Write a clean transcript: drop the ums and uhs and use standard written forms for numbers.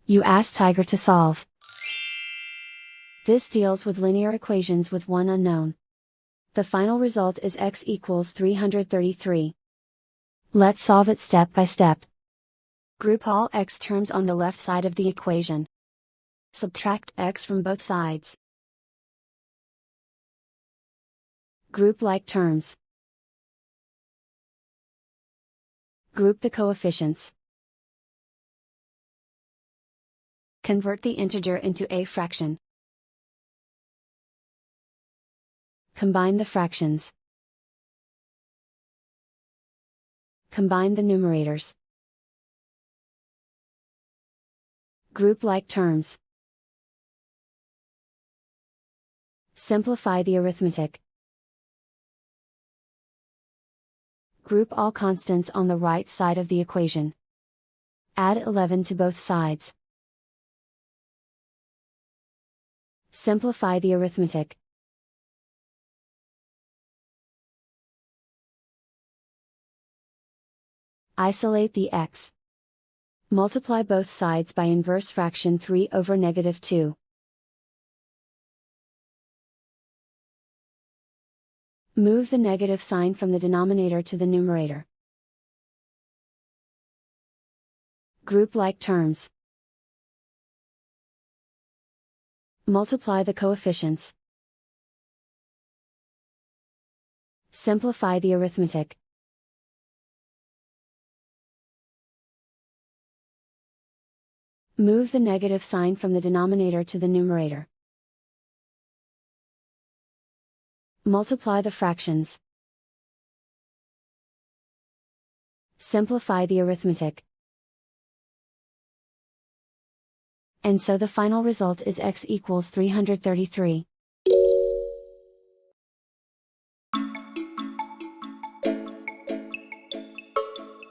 You ask Tiger to solve. This deals with linear equations with one unknown. The final result is x equals 333. Let's solve it step by step. Group all x terms on the left side of the equation. Subtract x from both sides. Group like terms. Group the coefficients. Convert the integer into a fraction. Combine the fractions. Combine the numerators. Group like terms. Simplify the arithmetic. Group all constants on the right side of the equation. Add 11 to both sides. Simplify the arithmetic. Isolate the x. Multiply both sides by inverse fraction 3 over -2. Move the negative sign from the denominator to the numerator. Group like terms. Multiply the coefficients. Simplify the arithmetic. Move the negative sign from the denominator to the numerator. Multiply the fractions. Simplify the arithmetic. And so the final result is x equals 333.